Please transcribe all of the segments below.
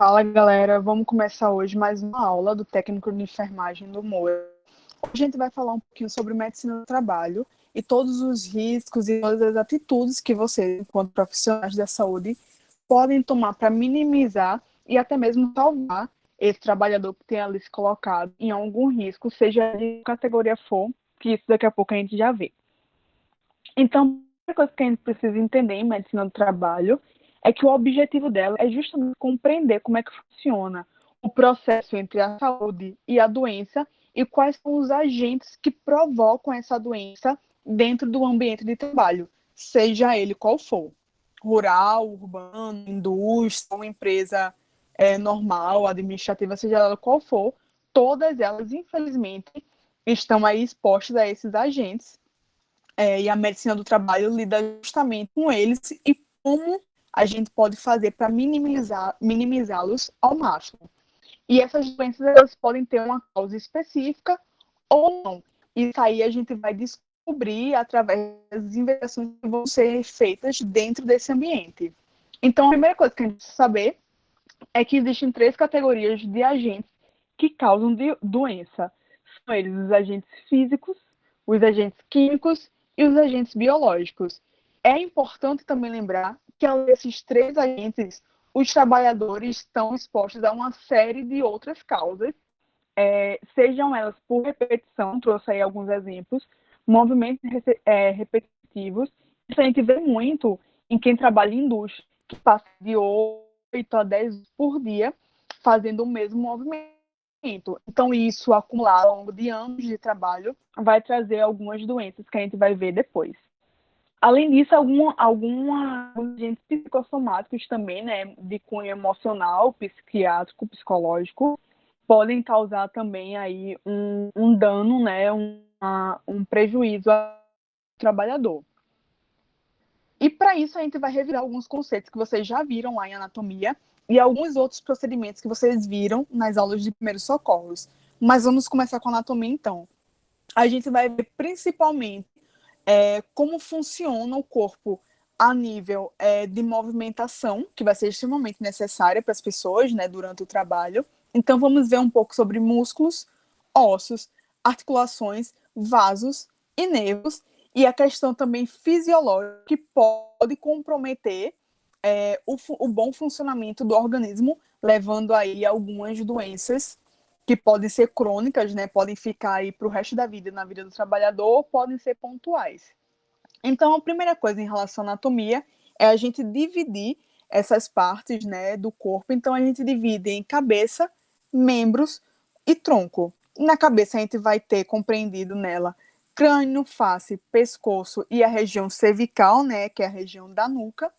Fala, galera. Vamos começar hoje mais uma aula do técnico de enfermagem do Moura. Hoje a gente vai falar um pouquinho sobre medicina do trabalho e todos os riscos e todas as atitudes que vocês, enquanto profissionais da saúde, podem tomar para minimizar e até mesmo salvar esse trabalhador que tem ali se colocado em algum risco, seja de que categoria for, que isso daqui a pouco a gente já vê. Então, a primeira coisa que a gente precisa entender em medicina do trabalho é que o objetivo dela é justamente compreender como é que funciona o processo entre a saúde e a doença e quais são os agentes que provocam essa doença dentro do ambiente de trabalho, seja ele qual for, rural, urbano, indústria, uma empresa normal, administrativa, seja ela qual for, todas elas, infelizmente, estão aí expostas a esses agentes e a medicina do trabalho lida justamente com eles e como a gente pode fazer para minimizá-los ao máximo. E essas doenças elas podem ter uma causa específica ou não. Isso aí a gente vai descobrir através das investigações que vão ser feitas dentro desse ambiente. Então, a primeira coisa que a gente precisa saber é que existem 3 categorias de agentes que causam doença. São eles os agentes físicos, os agentes químicos e os agentes biológicos. É importante também lembrar que, além desses 3 agentes, os trabalhadores estão expostos a uma série de outras causas, sejam elas por repetição, trouxe aí alguns exemplos, movimentos repetitivos. Isso a gente vê muito em quem trabalha em indústria, que passa de 8 a 10 por dia fazendo o mesmo movimento. Então, isso acumulado ao longo de anos de trabalho vai trazer algumas doenças que a gente vai ver depois. Além disso, alguns agentes psicossomáticos também, né, de cunho emocional, psiquiátrico, psicológico, podem causar também aí um dano, né, um prejuízo ao trabalhador. E para isso a gente vai revisar alguns conceitos que vocês já viram lá em anatomia e alguns outros procedimentos que vocês viram nas aulas de primeiros socorros. Mas vamos começar com a anatomia então. A gente vai ver principalmente como funciona o corpo a nível de movimentação, que vai ser extremamente necessária para as pessoas, né, durante o trabalho. Então vamos ver um pouco sobre músculos, ossos, articulações, vasos e nervos, e a questão também fisiológica que pode comprometer o bom funcionamento do organismo, levando aí algumas doenças que podem ser crônicas, né? Podem ficar aí para o resto da vida, na vida do trabalhador, ou podem ser pontuais. Então, a primeira coisa em relação à anatomia é a gente dividir essas partes, né, do corpo. Então, a gente divide em cabeça, membros e tronco. Na cabeça, a gente vai ter compreendido nela crânio, face, pescoço e a região cervical, né, que é a região da nuca.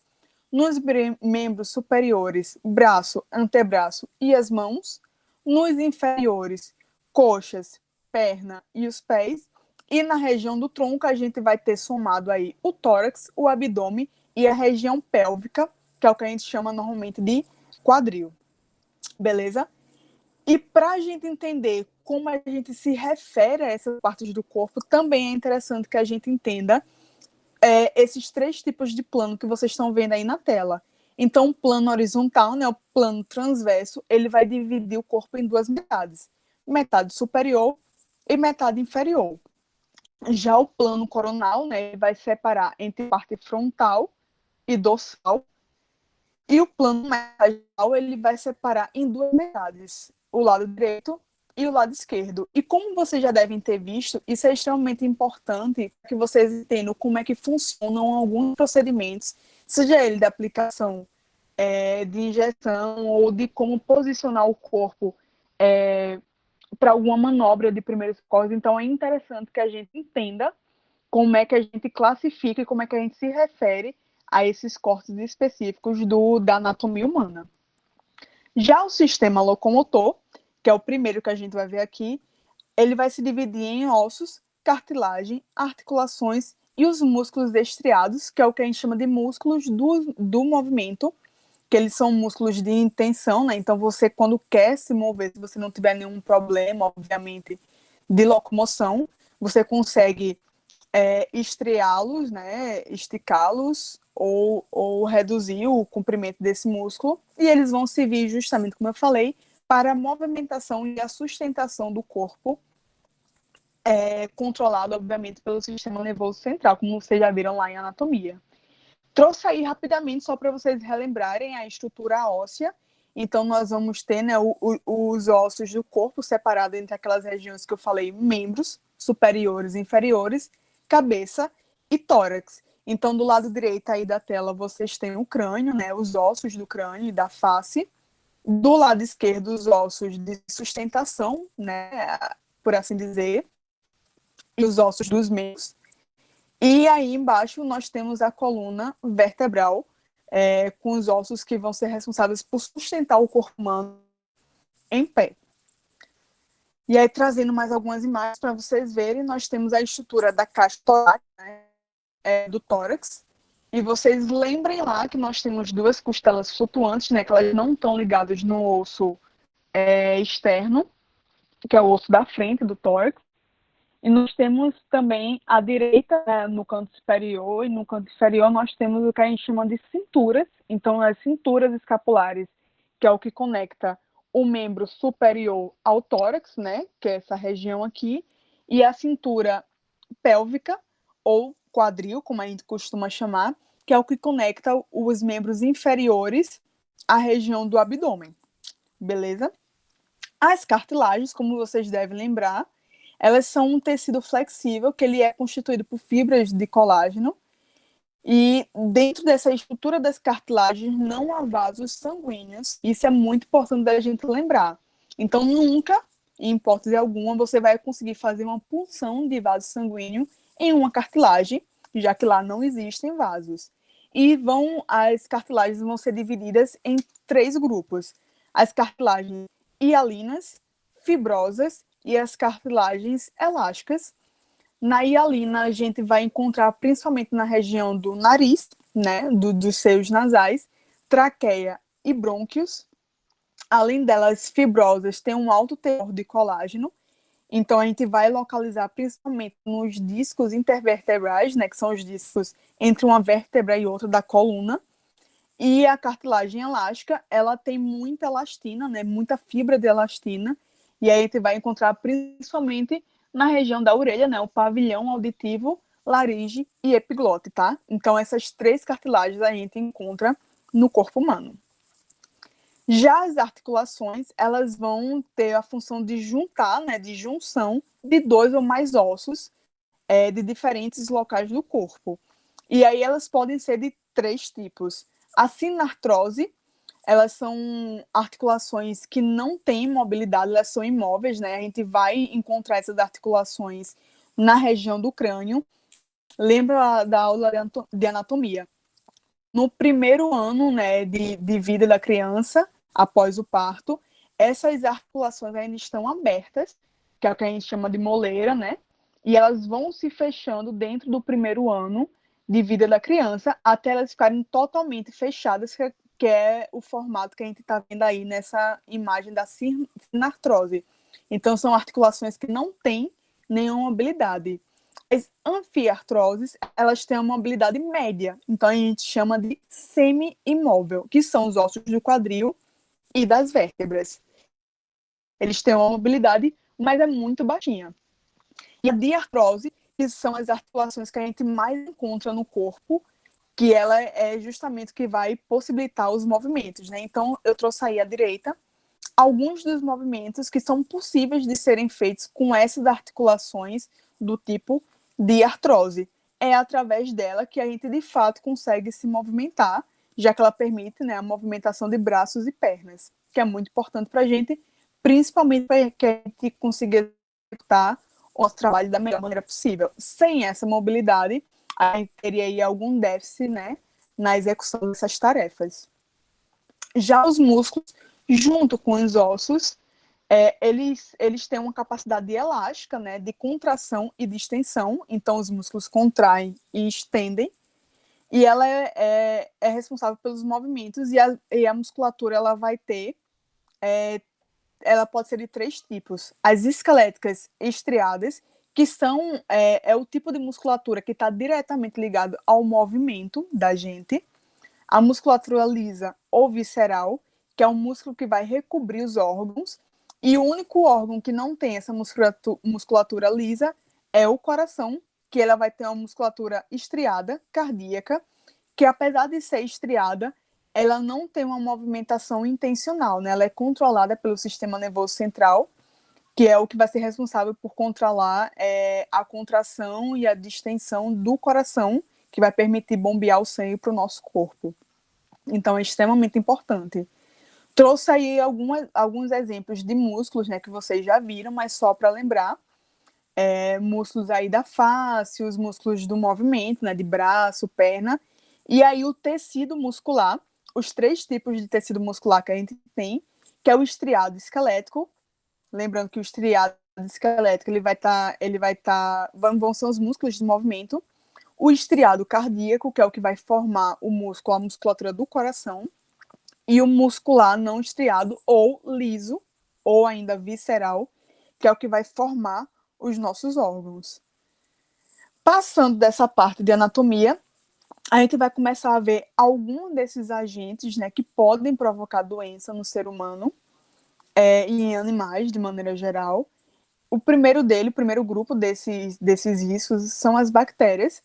Nos membros superiores, braço, antebraço e as mãos. Nos inferiores, coxas, perna e os pés. E na região do tronco, a gente vai ter somado aí o tórax, o abdômen e a região pélvica, que é o que a gente chama normalmente de quadril. Beleza? E para a gente entender como a gente se refere a essas partes do corpo, também é interessante que a gente entenda esses 3 tipos de plano que vocês estão vendo aí na tela. Então, o plano horizontal, né, o plano transverso, ele vai dividir o corpo em 2 metades. Metade superior e metade inferior. Já o plano coronal, né, vai separar entre parte frontal e dorsal. E o plano medial, ele vai separar em 2 metades, o lado direito e o lado esquerdo. E como vocês já devem ter visto, isso é extremamente importante que vocês entendam como é que funcionam alguns procedimentos, seja ele da aplicação de injeção ou de como posicionar o corpo para alguma manobra de primeiros socorros. Então, é interessante que a gente entenda como é que a gente classifica e como é que a gente se refere a esses cortes específicos da anatomia humana. Já o sistema locomotor, que é o primeiro que a gente vai ver aqui, ele vai se dividir em ossos, cartilagem, articulações e os músculos estriados, que é o que a gente chama de músculos do movimento, que eles são músculos de intenção, né? Então, você, quando quer se mover, se você não tiver nenhum problema, obviamente, de locomoção, você consegue estriá-los, né, esticá-los ou reduzir o comprimento desse músculo, e eles vão servir justamente, como eu falei, para a movimentação e a sustentação do corpo, controlado, obviamente, pelo sistema nervoso central, como vocês já viram lá em anatomia. Trouxe aí rapidamente, só para vocês relembrarem a estrutura óssea. Então, nós vamos ter, né, os ossos do corpo separados entre aquelas regiões que eu falei, membros superiores e inferiores, cabeça e tórax. Então, do lado direito aí da tela, vocês têm o crânio, né, os ossos do crânio e da face. Do lado esquerdo, os ossos de sustentação, né, por assim dizer, e os ossos dos membros. E aí embaixo nós temos a coluna vertebral, com os ossos que vão ser responsáveis por sustentar o corpo humano em pé. E aí, trazendo mais algumas imagens para vocês verem, nós temos a estrutura da caixa torácica, né, do tórax. E vocês lembrem lá que nós temos duas costelas flutuantes, né, que elas não estão ligadas no osso externo, que é o osso da frente do tórax. E nós temos também à direita, né, no canto superior, e no canto inferior nós temos o que a gente chama de cinturas. Então, as cinturas escapulares, que é o que conecta o membro superior ao tórax, né, que é essa região aqui, e a cintura pélvica, ou quadril, como a gente costuma chamar, que é o que conecta os membros inferiores à região do abdômen. Beleza? As cartilagens, como vocês devem lembrar, elas são um tecido flexível que ele é constituído por fibras de colágeno, e dentro dessa estrutura das cartilagens não há vasos sanguíneos. Isso é muito importante da gente lembrar. Então, nunca, em hipótese alguma, você vai conseguir fazer uma punção de vaso sanguíneo em uma cartilagem, já que lá não existem vasos. E as cartilagens vão ser divididas em 3 grupos: as cartilagens hialinas, fibrosas e as cartilagens elásticas. Na hialina, a gente vai encontrar principalmente na região do nariz, né, dos seios nasais, traqueia e brônquios. Além delas, fibrosas têm um alto teor de colágeno, então a gente vai localizar principalmente nos discos intervertebrais, né, que são os discos entre uma vértebra e outra da coluna. E a cartilagem elástica, ela tem muita elastina, né, muita fibra de elastina, e aí a gente vai encontrar principalmente na região da orelha, né, o pavilhão auditivo, laringe e epiglote, tá? Então essas 3 cartilagens a gente encontra no corpo humano. Já as articulações, elas vão ter a função de juntar, né, de junção de 2 ou mais ossos de diferentes locais do corpo. E aí elas podem ser de 3 tipos. A sinartrose, elas são articulações que não têm mobilidade, elas são imóveis, né? A gente vai encontrar essas articulações na região do crânio. Lembra da aula de anatomia? No primeiro ano, né, de vida da criança, após o parto, essas articulações ainda estão abertas, que é o que a gente chama de moleira, né? E elas vão se fechando dentro do primeiro ano de vida da criança, até elas ficarem totalmente fechadas, que é o formato que a gente está vendo aí nessa imagem da sinartrose. Então, são articulações que não têm nenhuma mobilidade. As anfiartroses, elas têm uma mobilidade média, então a gente chama de semi-imóvel, que são os ossos do quadril e das vértebras. Eles têm uma mobilidade, mas é muito baixinha. E a diartrose, que são as articulações que a gente mais encontra no corpo, que ela é justamente o que vai possibilitar os movimentos, né? Então, eu trouxe aí à direita alguns dos movimentos que são possíveis de serem feitos com essas articulações do tipo de artrose. É através dela que a gente, de fato, consegue se movimentar, já que ela permite, né, a movimentação de braços e pernas, que é muito importante para a gente, principalmente para que a gente consiga executar o nosso trabalho da melhor maneira possível. Sem essa mobilidade, a gente teria aí algum déficit, né, na execução dessas tarefas. Já os músculos, junto com os ossos, eles têm uma capacidade elástica, né, de contração e de extensão. Então, os músculos contraem e estendem, e ela é responsável pelos movimentos, e a musculatura ela vai ter, ela pode ser de 3 tipos: as esqueléticas estriadas, que é o tipo de musculatura que está diretamente ligado ao movimento da gente. A musculatura lisa ou visceral, que é um músculo que vai recobrir os órgãos, e o único órgão que não tem essa musculatura lisa é o coração, que ela vai ter uma musculatura estriada, cardíaca, que apesar de ser estriada, ela não tem uma movimentação intencional, né? Ela é controlada pelo sistema nervoso central, que é o que vai ser responsável por controlar a contração e a distensão do coração, que vai permitir bombear o sangue para o nosso corpo. Então, é extremamente importante. Trouxe aí alguns exemplos de músculos, né, que vocês já viram, mas só para lembrar, músculos aí da face, os músculos do movimento, né, de braço, perna, e aí o tecido muscular, os 3 tipos de tecido muscular que a gente tem, que é o estriado esquelético. Lembrando que o estriado esquelético vão ser os músculos de movimento. O estriado cardíaco, que é o que vai formar o músculo, a musculatura do coração, e o muscular não estriado ou liso, ou ainda visceral, que é o que vai formar os nossos órgãos. Passando dessa parte de anatomia, a gente vai começar a ver alguns desses agentes, né, que podem provocar doença no ser humano e em animais, de maneira geral. O primeiro grupo desses riscos são as bactérias.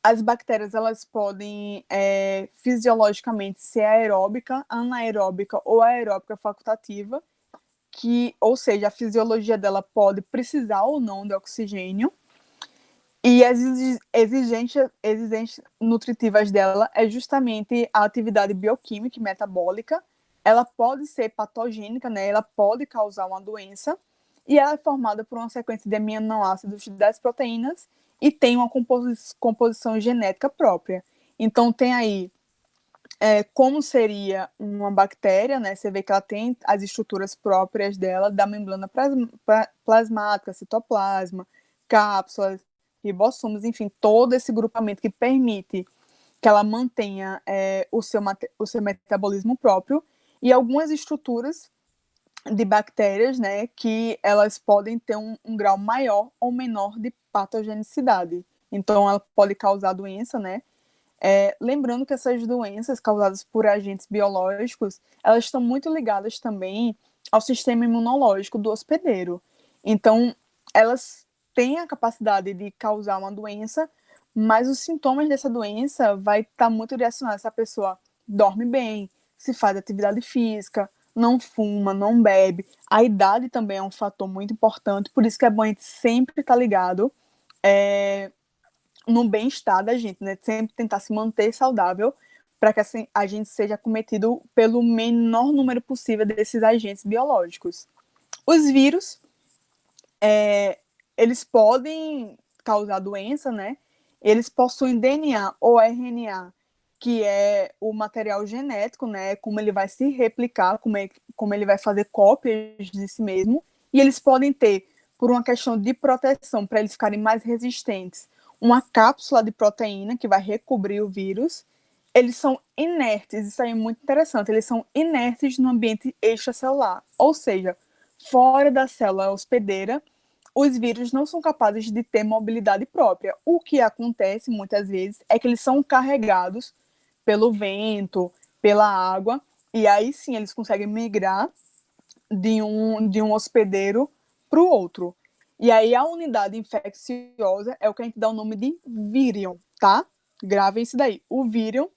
As bactérias, elas podem fisiologicamente ser aeróbica, anaeróbica ou aeróbica facultativa, ou seja, a fisiologia dela pode precisar ou não de oxigênio, e as exigências nutritivas dela é justamente a atividade bioquímica e metabólica. Ela pode ser patogênica, né? Ela pode causar uma doença, e ela é formada por uma sequência de aminoácidos das proteínas e tem uma composição genética própria. Então, tem aí como seria uma bactéria, né? Você vê que ela tem as estruturas próprias dela, da membrana plasmática, citoplasma, cápsulas, ribossomos, enfim, todo esse grupamento que permite que ela mantenha o seu metabolismo próprio, e algumas estruturas de bactérias, né, que elas podem ter um grau maior ou menor de patogenicidade. Então, ela pode causar doença, né? Lembrando que essas doenças causadas por agentes biológicos, elas estão muito ligadas também ao sistema imunológico do hospedeiro. Então, elas têm a capacidade de causar uma doença, mas os sintomas dessa doença vai estar muito direcionados se a pessoa dorme bem, se faz atividade física, não fuma, não bebe. A idade também é um fator muito importante, por isso que é bom a gente sempre estar ligado no bem-estar da gente, né? Sempre tentar se manter saudável para que assim, a gente seja acometido pelo menor número possível desses agentes biológicos. Os vírus, eles podem causar doença, né? Eles possuem DNA ou RNA, que é o material genético, né? Como ele vai se replicar, como ele vai fazer cópias de si mesmo. E eles podem ter, por uma questão de proteção, para eles ficarem mais resistentes, uma cápsula de proteína que vai recobrir o vírus. Eles são inertes, isso aí é muito interessante, eles são inertes no ambiente extracelular, ou seja, fora da célula hospedeira, os vírus não são capazes de ter mobilidade própria. O que acontece muitas vezes é que eles são carregados pelo vento, pela água, e aí sim eles conseguem migrar de um hospedeiro para o outro. E aí a unidade infecciosa é o que a gente dá o nome de vírion, tá? Gravem isso daí, o vírion,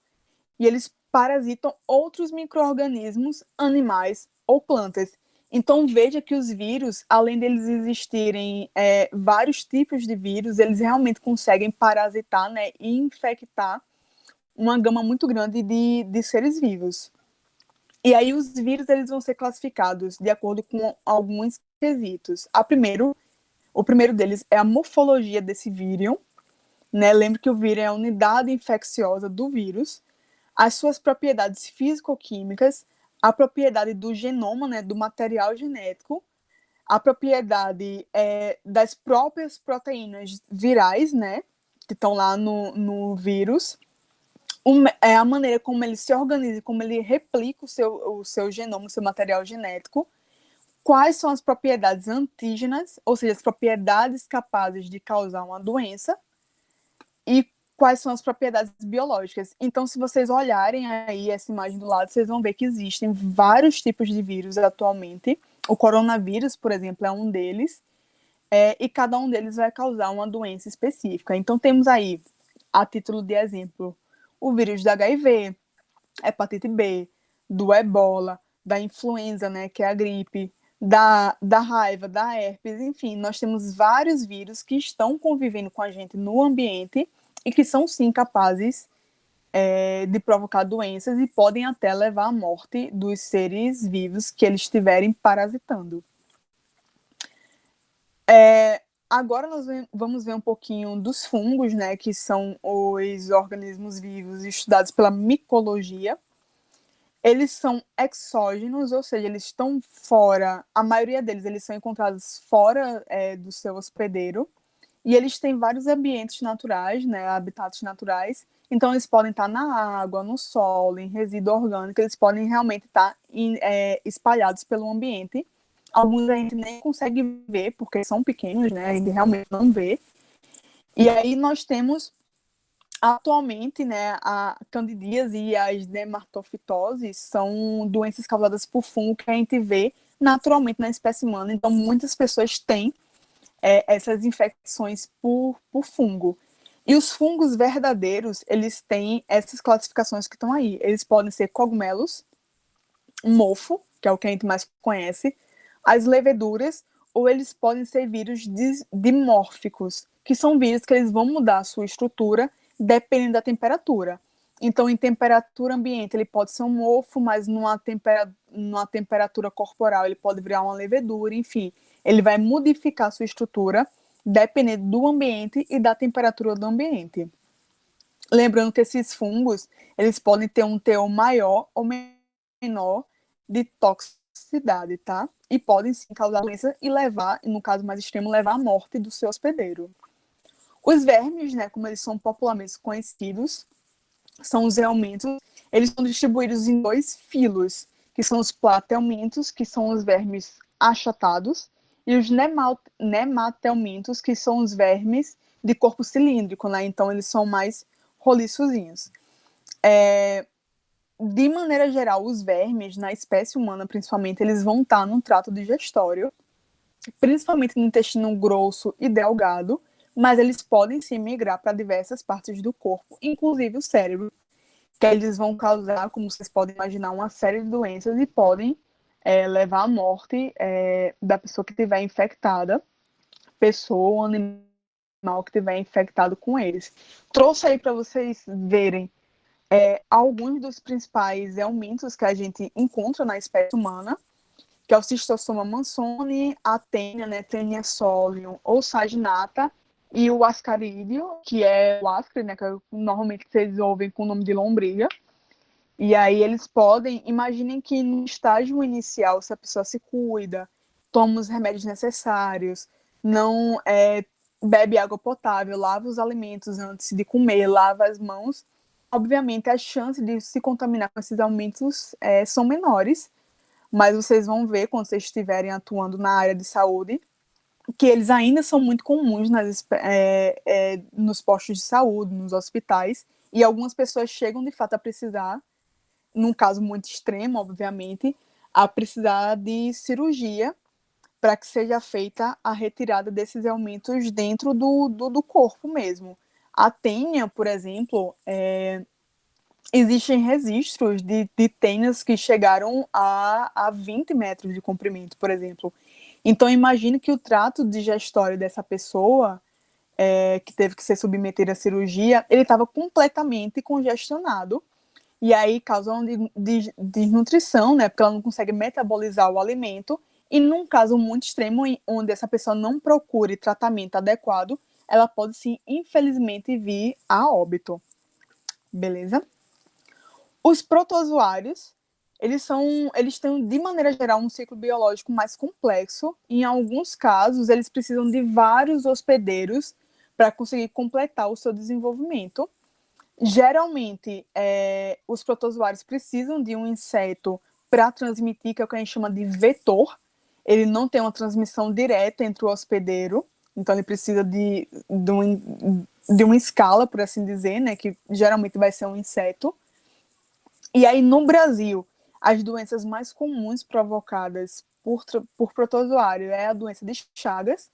e eles parasitam outros micro-organismos, animais ou plantas. Então veja que os vírus, além deles existirem vários tipos de vírus, eles realmente conseguem parasitar, né, e infectar uma gama muito grande de seres vivos. E aí os vírus eles vão ser classificados de acordo com alguns quesitos. O primeiro deles é a morfologia desse vírion, né? Lembre que o vírion é a unidade infecciosa do vírus, as suas propriedades físico-químicas, a propriedade do genoma, né, do material genético, a propriedade das próprias proteínas virais, né, que estão lá no vírus, a maneira como ele se organiza, como ele replica o seu genoma, o seu material genético, quais são as propriedades antígenas, ou seja, as propriedades capazes de causar uma doença, e quais são as propriedades biológicas. Então, se vocês olharem aí essa imagem do lado, vocês vão ver que existem vários tipos de vírus atualmente. O coronavírus, por exemplo, é um deles, e cada um deles vai causar uma doença específica. Então, temos aí, a título de exemplo, o vírus da HIV, hepatite B, do ebola, da influenza, né, que é a gripe, da raiva, da herpes, enfim, nós temos vários vírus que estão convivendo com a gente no ambiente e que são, sim, capazes de provocar doenças e podem até levar à morte dos seres vivos que eles estiverem parasitando. Agora nós vamos ver um pouquinho dos fungos, né, que são os organismos vivos estudados pela micologia. Eles são exógenos, ou seja, eles estão fora, a maioria deles eles são encontrados fora do seu hospedeiro, e eles têm vários ambientes naturais, né, habitats naturais, então eles podem estar na água, no solo, em resíduo orgânico, eles podem realmente estar espalhados pelo ambiente. Alguns a gente nem consegue ver, porque são pequenos, né, a gente realmente não vê. E aí nós temos atualmente, né, a candidíase e as dermatofitoses são doenças causadas por fungo que a gente vê naturalmente na espécie humana. Então, muitas pessoas têm essas infecções por fungo. E os fungos verdadeiros, eles têm essas classificações que estão aí. Eles podem ser cogumelos, mofo, que é o que a gente mais conhece, as leveduras, ou eles podem ser vírus dimórficos, que são vírus que eles vão mudar a sua estrutura dependendo da temperatura. Então, em temperatura ambiente, ele pode ser um mofo, mas numa temperatura corporal, ele pode virar uma levedura, enfim. Ele vai modificar a sua estrutura dependendo do ambiente e da temperatura do ambiente. Lembrando que esses fungos, eles podem ter um teor maior ou menor de toxicidade, tá? E podem sim causar doença e levar, no caso mais extremo, levar à morte do seu hospedeiro. Os vermes, né, como eles são popularmente conhecidos, são os helmintos. Eles são distribuídos em 2 filos, que são os platelmintos, que são os vermes achatados, e os nematelmintos, que são os vermes de corpo cilíndrico, né? Então eles são mais roliçozinhos. De maneira geral, os vermes, na espécie humana principalmente, eles vão estar no trato digestório, principalmente no intestino grosso e delgado, mas eles podem se migrar para diversas partes do corpo, inclusive o cérebro, que eles vão causar, como vocês podem imaginar, uma série de doenças e podem levar à morte da pessoa que estiver infectada, pessoa ou animal que estiver infectado com eles. Trouxe aí para vocês verem alguns dos principais helmintos que a gente encontra na espécie humana, que é o Schistosoma mansoni, a Taenia, né, Taenia solium ou saginata, e o ascarídeo, que é o ascari, né, que normalmente vocês ouvem com o nome de lombriga. E aí eles podem, imaginem que no estágio inicial, se a pessoa se cuida, toma os remédios necessários, não bebe água potável, lava os alimentos antes de comer, lava as mãos, obviamente as chances de se contaminar com esses alimentos são menores, mas vocês vão ver quando vocês estiverem atuando na área de saúde que eles ainda são muito comuns nos postos de saúde, nos hospitais, e algumas pessoas chegam de fato a precisar, num caso muito extremo, obviamente, a precisar de cirurgia para que seja feita a retirada desses elementos dentro do corpo mesmo. A tênia, por exemplo, existem registros de tênias que chegaram a 20 metros de comprimento, por exemplo. Então, imagine que o trato digestório dessa pessoa, que teve que ser submetida à cirurgia, ele estava completamente congestionado, e aí causa uma desnutrição, né, porque ela não consegue metabolizar o alimento, e num caso muito extremo, onde essa pessoa não procure tratamento adequado, ela pode sim, infelizmente, vir a óbito. Beleza? Os protozoários, eles têm, de maneira geral, um ciclo biológico mais complexo. Em alguns casos, eles precisam de vários hospedeiros para conseguir completar o seu desenvolvimento. Geralmente, os protozoários precisam de um inseto para transmitir, que é o que a gente chama de vetor. ele não tem uma transmissão direta entre o hospedeiro, então ele precisa de uma escala, por assim dizer, né, que geralmente vai ser um inseto. E aí, no Brasil, as doenças mais comuns provocadas por protozoário é a doença de Chagas,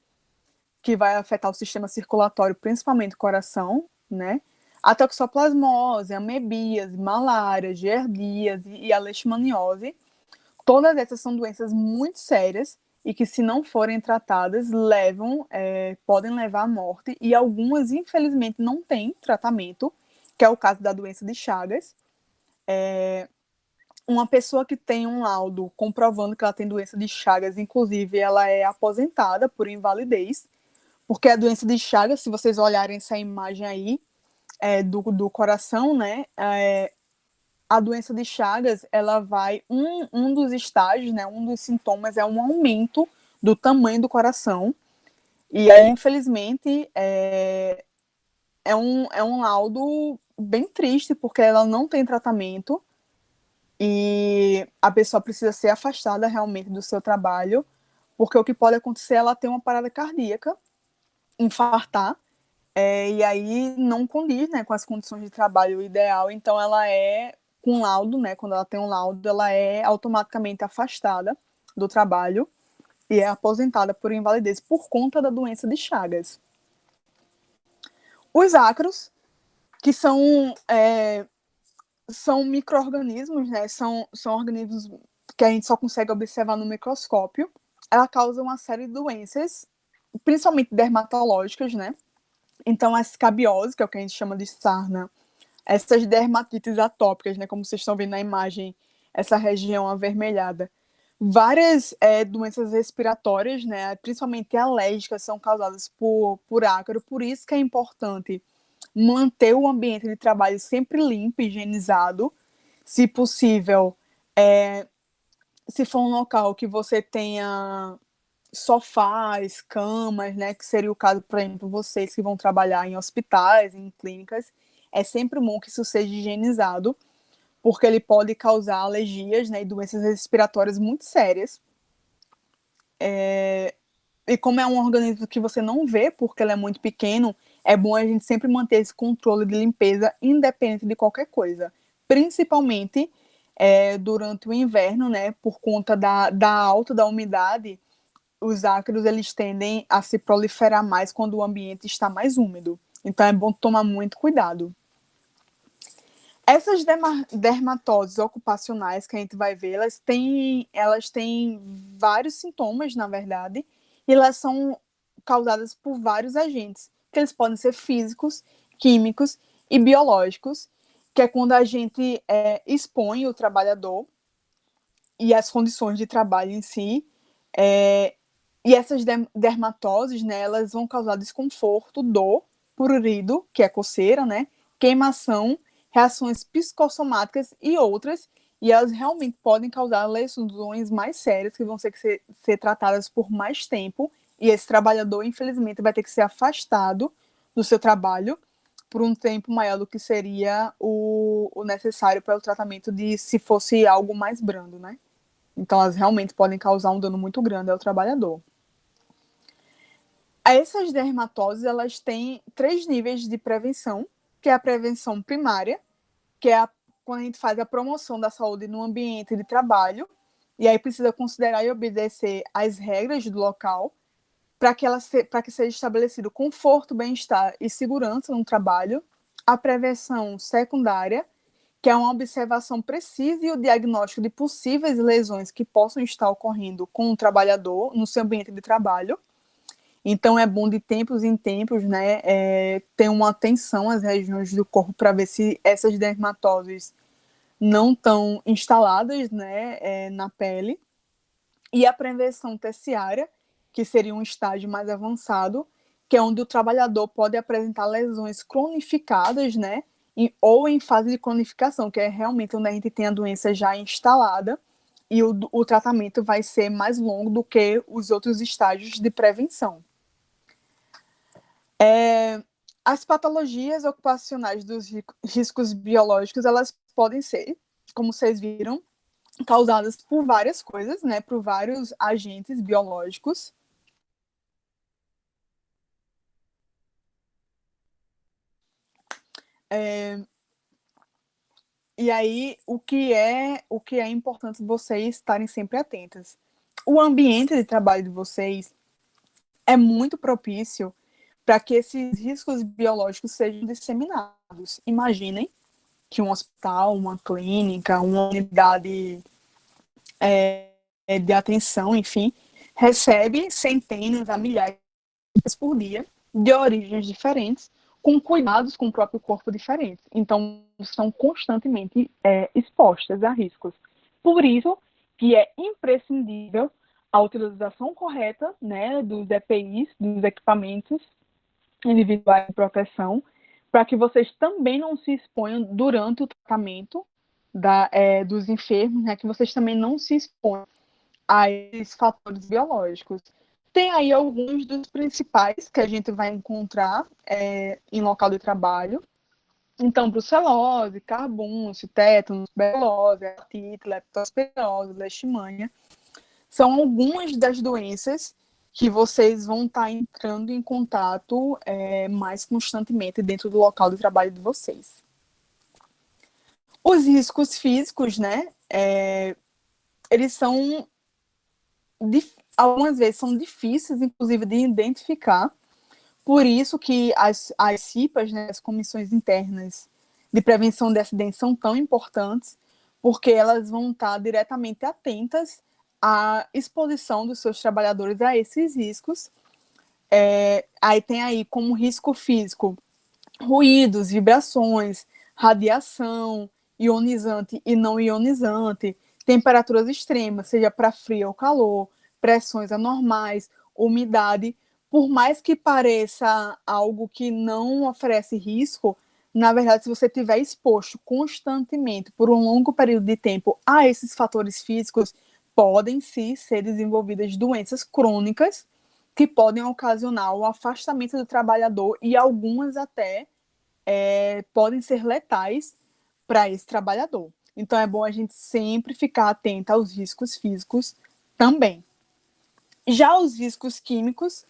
que vai afetar o sistema circulatório, principalmente o coração, né? A toxoplasmose, amebíase, malária, giardíase e a leishmaniose. Todas essas são doenças muito sérias e que, se não forem tratadas, podem levar à morte. E algumas, infelizmente, não têm tratamento, que é o caso da doença de Chagas. Uma pessoa que tem um laudo comprovando que ela tem doença de Chagas, inclusive, ela é aposentada por invalidez, porque a doença de Chagas, se vocês olharem essa imagem aí do coração, né, a doença de Chagas, ela vai, um dos estágios, né, um dos sintomas é um aumento do tamanho do coração, e aí, infelizmente, é um laudo bem triste, porque ela não tem tratamento, e a pessoa precisa ser afastada realmente do seu trabalho, porque o que pode acontecer é ela ter uma parada cardíaca, infartar, e aí não condiz, né, com as condições de trabalho ideal, então ela com laudo, né, quando ela tem um laudo, ela é automaticamente afastada do trabalho e é aposentada por invalidez por conta da doença de Chagas. Os ácaros, que são micro-organismos, né, são organismos que a gente só consegue observar no microscópio, ela causa uma série de doenças, principalmente dermatológicas, né, então a escabiose, que é o que a gente chama de sarna, essas dermatites atópicas, né, como vocês estão vendo na imagem, essa região avermelhada. Várias doenças respiratórias, né, principalmente alérgicas, são causadas por ácaro, por isso que é importante manter o ambiente de trabalho sempre limpo, higienizado, se possível, se for um local que você tenha sofás, camas, né, que seria o caso, por exemplo, vocês que vão trabalhar em hospitais, em clínicas, é sempre bom que isso seja higienizado, porque ele pode causar alergias, né, e doenças respiratórias muito sérias. E como é um organismo que você não vê, porque ele é muito pequeno, é bom a gente sempre manter esse controle de limpeza independente de qualquer coisa. Principalmente durante o inverno, né, por conta da alta da umidade, os ácaros eles tendem a se proliferar mais quando o ambiente está mais úmido. Então é bom tomar muito cuidado. Essas dermatoses ocupacionais que a gente vai ver, elas têm vários sintomas, na verdade, e elas são causadas por vários agentes, que eles podem ser físicos, químicos e biológicos, que é quando a gente expõe o trabalhador e as condições de trabalho em si, e essas dermatoses, né, elas vão causar desconforto, dor, prurido, que é coceira, né, queimação, reações psicossomáticas e outras, e elas realmente podem causar lesões mais sérias, que vão ter que ser tratadas por mais tempo, e esse trabalhador, infelizmente, vai ter que ser afastado do seu trabalho por um tempo maior do que seria o necessário para o tratamento de se fosse algo mais brando, né? Então, elas realmente podem causar um dano muito grande ao trabalhador. Essas dermatoses, elas têm 3 níveis de prevenção, que é a prevenção primária, que é quando a gente faz a promoção da saúde no ambiente de trabalho, e aí precisa considerar e obedecer às regras do local, para que seja estabelecido conforto, bem-estar e segurança no trabalho. A prevenção secundária, que é uma observação precisa e o diagnóstico de possíveis lesões que possam estar ocorrendo com o trabalhador no seu ambiente de trabalho. Então, é bom de tempos em tempos, né, ter uma atenção às regiões do corpo para ver se essas dermatoses não estão instaladas, né, na pele. E a prevenção terciária, que seria um estágio mais avançado, que é onde o trabalhador pode apresentar lesões cronificadas, né, ou em fase de cronificação, que é realmente onde a gente tem a doença já instalada, e o tratamento vai ser mais longo do que os outros estágios de prevenção. As patologias ocupacionais dos riscos biológicos, elas podem ser, como vocês viram, causadas por várias coisas, né, por vários agentes biológicos. É, e aí, o que é importante vocês estarem sempre atentas? O ambiente de trabalho de vocês é muito propício para que esses riscos biológicos sejam disseminados. Imaginem que um hospital, uma clínica, uma unidade de atenção, enfim, recebe centenas a milhares de pessoas por dia de origens diferentes, com cuidados com o próprio corpo diferentes. Então, são constantemente expostas a riscos. Por isso que é imprescindível a utilização correta, né, dos EPIs, dos equipamentos individuais de proteção, para que vocês também não se exponham durante o tratamento dos enfermos, né, que vocês também não se exponham a esses fatores biológicos. Tem aí alguns dos principais que a gente vai encontrar em local de trabalho. Então, brucelose, carbúncio, tétano, tuberculose, hepatite, leptospirose, leishmania, são algumas das doenças que vocês vão estar entrando em contato mais constantemente dentro do local de trabalho de vocês. Os riscos físicos, né, eles são, algumas vezes são difíceis, inclusive, de identificar, por isso que as CIPAs, né, as comissões internas de prevenção de acidentes, são tão importantes, porque elas vão estar diretamente atentas à exposição dos seus trabalhadores a esses riscos. Aí tem aí como risco físico ruídos, vibrações, radiação, ionizante e não ionizante, temperaturas extremas, seja para frio ou calor, pressões anormais, umidade. Por mais que pareça algo que não oferece risco, na verdade, se você estiver exposto constantemente por um longo período de tempo a esses fatores físicos, podem sim ser desenvolvidas doenças crônicas que podem ocasionar o afastamento do trabalhador e algumas até podem ser letais para esse trabalhador. Então é bom a gente sempre ficar atento aos riscos físicos também. Já os riscos químicos,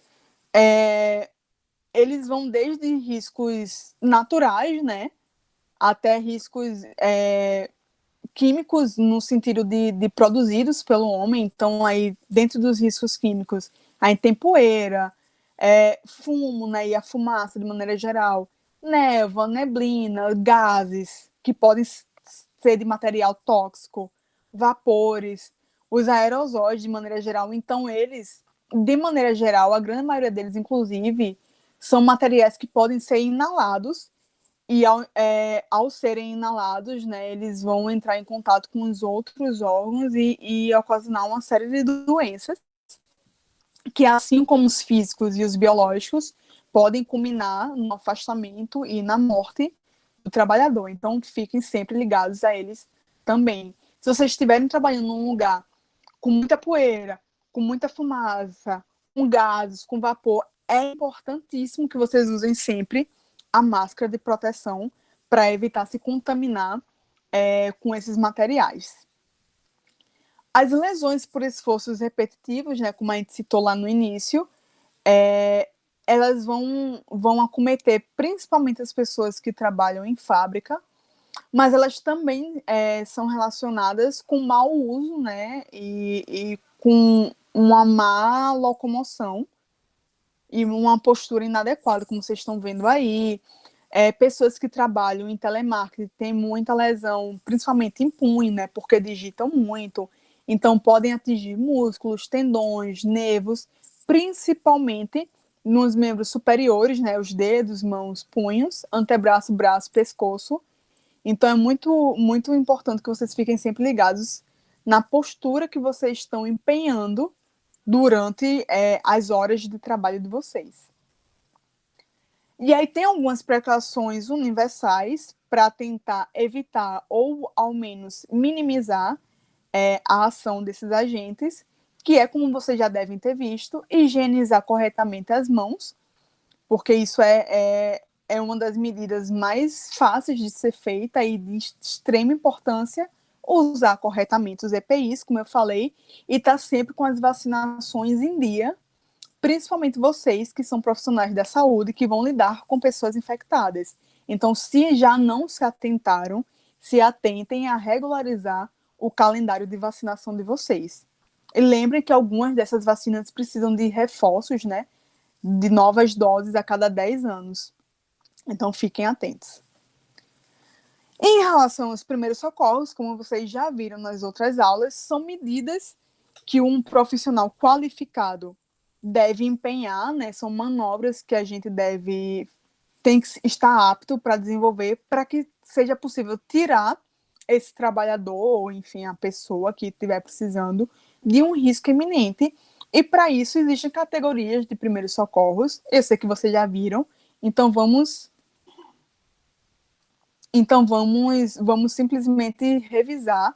eles vão desde riscos naturais, né, até riscos químicos no sentido de produzidos pelo homem. Então, aí, dentro dos riscos químicos, aí tem poeira, fumo, né, e a fumaça de maneira geral, névoa, neblina, gases que podem ser de material tóxico, vapores, os aerosóis de maneira geral. Então, eles, de maneira geral, a grande maioria deles, inclusive, são materiais que podem ser inalados e ao serem inalados, né, eles vão entrar em contato com os outros órgãos e ocasionar uma série de doenças que, assim como os físicos e os biológicos, podem culminar no afastamento e na morte do trabalhador. Então, fiquem sempre ligados a eles também. Se vocês estiverem trabalhando num lugar com muita poeira, com muita fumaça, com gases, com vapor, é importantíssimo que vocês usem sempre a máscara de proteção para evitar se contaminar com esses materiais. As lesões por esforços repetitivos, né, como a gente citou lá no início, elas vão acometer principalmente as pessoas que trabalham em fábrica, mas elas também são relacionadas com mau uso, né, e com uma má locomoção e uma postura inadequada, como vocês estão vendo aí. Pessoas que trabalham em telemarketing têm muita lesão, principalmente em punho, né, porque digitam muito, então podem atingir músculos, tendões, nervos, principalmente nos membros superiores, né, os dedos, mãos, punhos, antebraço, braço, pescoço. Então é muito, muito importante que vocês fiquem sempre ligados na postura que vocês estão empenhando durante as horas de trabalho de vocês. E aí tem algumas precauções universais para tentar evitar ou, ao menos, minimizar a ação desses agentes, que é, como vocês já devem ter visto, higienizar corretamente as mãos, porque isso é uma das medidas mais fáceis de ser feita e de extrema importância usar corretamente os EPIs, como eu falei, e estar sempre com as vacinações em dia, principalmente vocês que são profissionais da saúde, que vão lidar com pessoas infectadas. Então, se já não se atentaram, se atentem a regularizar o calendário de vacinação de vocês. E lembrem que algumas dessas vacinas precisam de reforços, né? De novas doses a cada 10 anos. Então, fiquem atentos. Em relação aos primeiros socorros, como vocês já viram nas outras aulas, são medidas que um profissional qualificado deve empenhar, né? São manobras que a gente tem que estar apto para desenvolver para que seja possível tirar esse trabalhador, ou enfim, a pessoa que estiver precisando de um risco iminente. E para isso existem categorias de primeiros socorros. Eu sei que vocês já viram, então vamos simplesmente revisar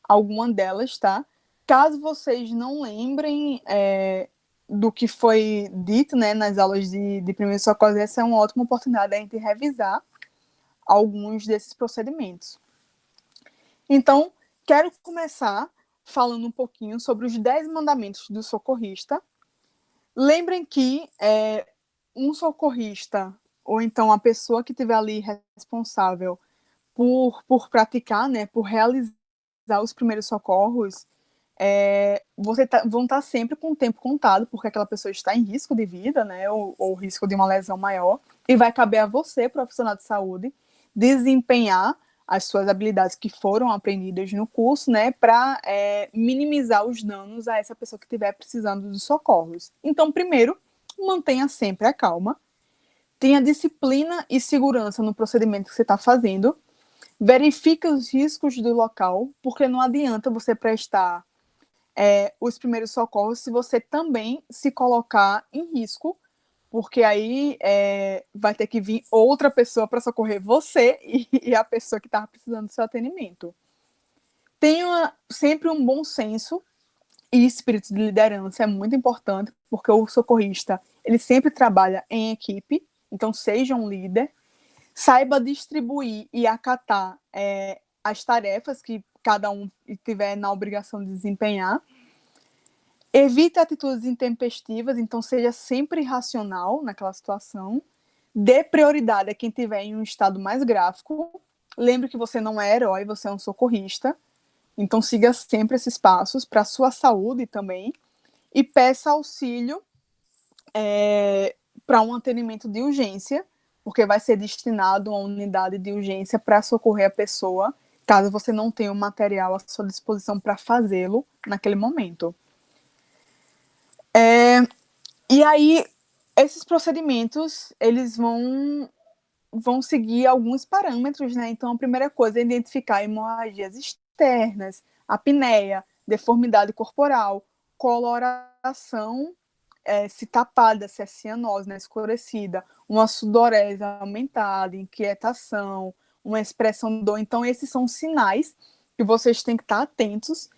alguma delas, tá? Caso vocês não lembrem do que foi dito, né, nas aulas de primeiros socorros, essa é uma ótima oportunidade da gente revisar alguns desses procedimentos. Então, quero começar falando um pouquinho sobre os 10 mandamentos do socorrista. Lembrem que um socorrista, ou então a pessoa que estiver ali responsável por praticar, né, por realizar os primeiros socorros, vão estar sempre com o tempo contado, porque aquela pessoa está em risco de vida, né, ou risco de uma lesão maior, e vai caber a você, profissional de saúde, desempenhar as suas habilidades que foram aprendidas no curso, né, para minimizar os danos a essa pessoa que estiver precisando de socorros. Então, primeiro, mantenha sempre a calma, tenha disciplina e segurança no procedimento que você está fazendo, verifique os riscos do local, porque não adianta você prestar os primeiros socorros se você também se colocar em risco, porque aí vai ter que vir outra pessoa para socorrer você e a pessoa que estava precisando do seu atendimento. Tenha sempre um bom senso e espírito de liderança, é muito importante, porque o socorrista, ele sempre trabalha em equipe, então seja um líder. Saiba distribuir e acatar as tarefas que cada um tiver na obrigação de desempenhar. Evite atitudes intempestivas, então seja sempre racional naquela situação. Dê prioridade a quem estiver em um estado mais gráfico. Lembre que você não é herói, você é um socorrista. Então siga sempre esses passos para a sua saúde também. E peça auxílio para um atendimento de urgência, porque vai ser destinado a uma unidade de urgência para socorrer a pessoa, caso você não tenha o material à sua disposição para fazê-lo naquele momento. E aí, esses procedimentos, eles vão seguir alguns parâmetros, né? Então, a primeira coisa é identificar hemorragias externas, apneia, deformidade corporal, coloração, se tapada, se é cianose, né, escurecida, uma sudorese aumentada, inquietação, uma expressão de dor. Então, esses são sinais que vocês têm que estar atentos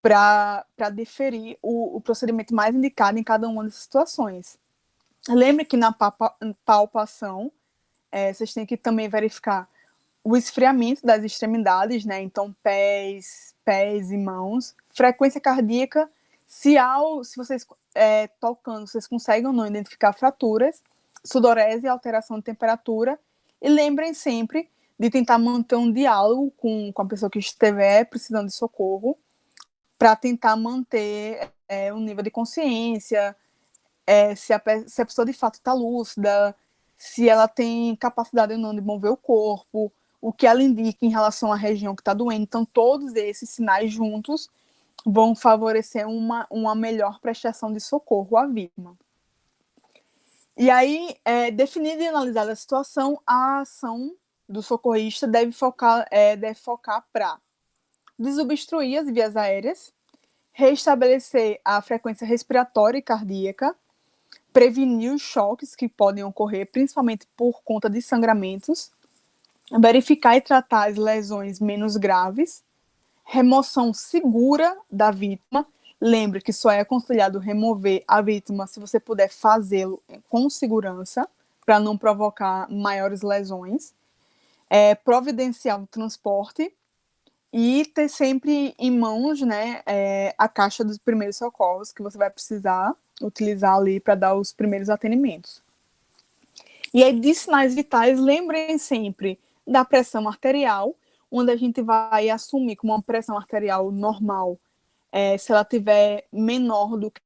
para deferir o procedimento mais indicado em cada uma dessas situações. Lembre que na palpação, vocês têm que também verificar o esfriamento das extremidades, né? Então, pés e mãos. Frequência cardíaca, se vocês tocando, vocês conseguem ou não identificar fraturas, sudorese e alteração de temperatura. E lembrem sempre de tentar manter um diálogo com a pessoa que estiver precisando de socorro, para tentar manter um nível de consciência, se a pessoa de fato está lúcida, se ela tem capacidade ou não de mover o corpo, o que ela indica em relação à região que está doendo. Então, todos esses sinais juntos vão favorecer uma melhor prestação de socorro à vítima. E aí, definida e analisada a situação, a ação do socorrista deve focar para desobstruir as vias aéreas, restabelecer a frequência respiratória e cardíaca, prevenir os choques que podem ocorrer, principalmente por conta de sangramentos, verificar e tratar as lesões menos graves, remoção segura da vítima. Lembre que só é aconselhado remover a vítima se você puder fazê-lo com segurança, para não provocar maiores lesões. Providenciar o transporte E ter sempre em mãos, né, a caixa dos primeiros socorros que você vai precisar utilizar ali para dar os primeiros atendimentos. E aí, de sinais vitais, lembrem sempre da pressão arterial, onde a gente vai assumir como uma pressão arterial normal, se ela tiver menor do que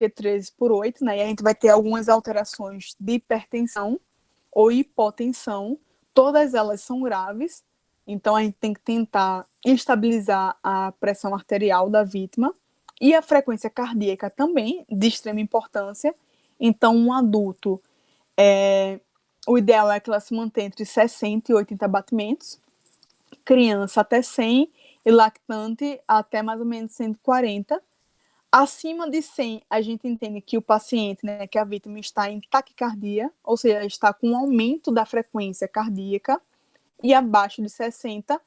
13/8, né, e a gente vai ter algumas alterações de hipertensão ou hipotensão, todas elas são graves, então a gente tem que tentar estabilizar a pressão arterial da vítima e a frequência cardíaca também, de extrema importância. Então, um adulto, o ideal é que ela se mantenha entre 60 e 80 batimentos, criança até 100 e lactante até mais ou menos 140. Acima de 100, a gente entende que o paciente, né, que a vítima está em taquicardia, ou seja, está com um aumento da frequência cardíaca, e abaixo de 60,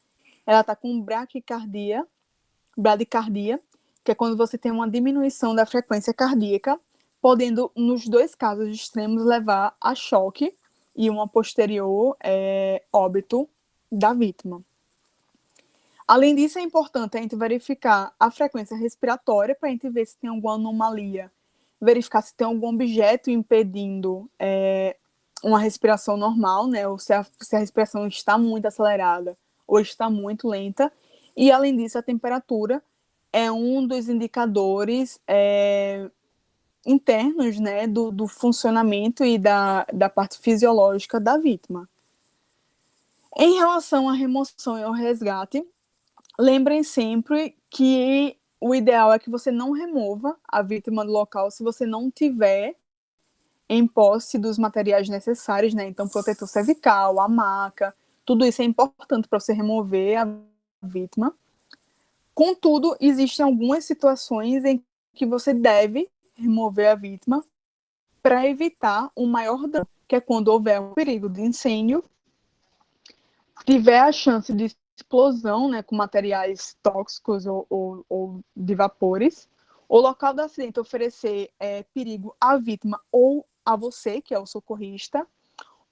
ela está com bradicardia, que é quando você tem uma diminuição da frequência cardíaca, podendo, nos dois casos extremos, levar a choque e uma posterior óbito da vítima. Além disso, é importante a gente verificar a frequência respiratória para a gente ver se tem alguma anomalia, verificar se tem algum objeto impedindo uma respiração normal, né? Ou se a respiração está muito acelerada ou está muito lenta. E, além disso, a temperatura é um dos indicadores internos, né, do funcionamento e da parte fisiológica da vítima. Em relação à remoção e ao resgate, lembrem sempre que o ideal é que você não remova a vítima do local se você não tiver em posse dos materiais necessários, né? Então, protetor cervical, a maca, tudo isso é importante para você remover a vítima. Contudo, existem algumas situações em que você deve remover a vítima para evitar um maior dano, que é quando houver um perigo de incêndio, tiver a chance de explosão, né, com materiais tóxicos ou de vapores, o local do acidente oferecer perigo à vítima ou a você, que é o socorrista,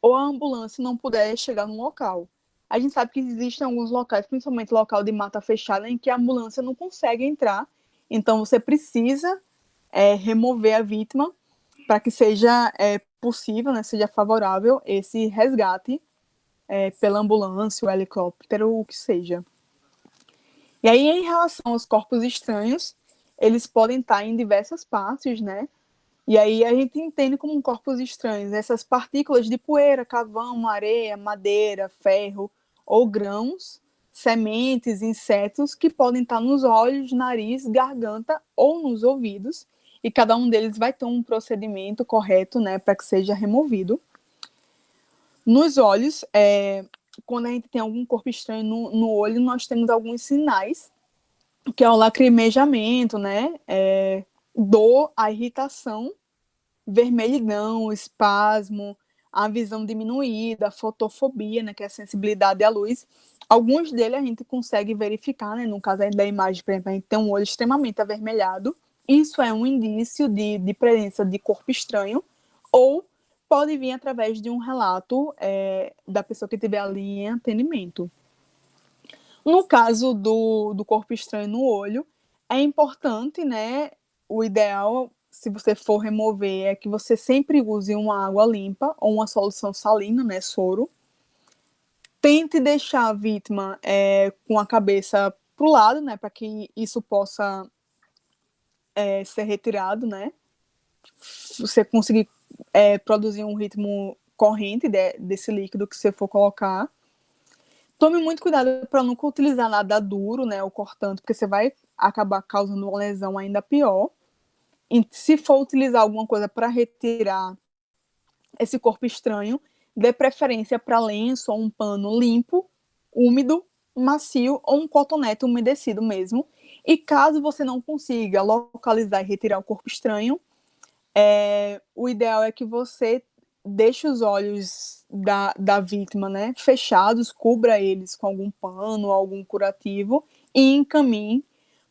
ou a ambulância não puder chegar no local. A gente sabe que existem alguns locais, principalmente local de mata fechada, em que a ambulância não consegue entrar, então você precisa remover a vítima para que seja possível, né, seja favorável esse resgate pela ambulância, o helicóptero, o que seja. E aí, em relação aos corpos estranhos, eles podem estar em diversas partes, né? E aí a gente entende como corpos estranhos essas partículas de poeira, carvão, areia, madeira, ferro ou grãos, sementes, insetos que podem estar nos olhos, nariz, garganta ou nos ouvidos, e cada um deles vai ter um procedimento correto, né, para que seja removido. Nos olhos, quando a gente tem algum corpo estranho no olho, nós temos alguns sinais, que é o lacrimejamento, né, dor, a irritação, vermelhidão, espasmo, a visão diminuída, a fotofobia, né, que é a sensibilidade à luz. Alguns deles a gente consegue verificar, né, no caso da imagem, por exemplo, a gente tem um olho extremamente avermelhado. Isso é um indício de presença de corpo estranho, ou pode vir através de um relato da pessoa que estiver ali em atendimento. No caso do corpo estranho no olho, é importante, né, o ideal, se você for remover, é que você sempre use uma água limpa ou uma solução salina, né, soro. Tente deixar a vítima com a cabeça para o lado, né, para que isso possa ser retirado, né. Você conseguir produzir um ritmo corrente desse líquido que você for colocar. Tome muito cuidado para nunca utilizar nada duro, né, ou cortante, porque você vai acabar causando uma lesão ainda pior. E se for utilizar alguma coisa para retirar esse corpo estranho, dê preferência para lenço ou um pano limpo, úmido, macio ou um cotonete umedecido mesmo. E caso você não consiga localizar e retirar o corpo estranho, o ideal é que você deixe os olhos da vítima, né, fechados, cubra eles com algum pano, algum curativo e encaminhe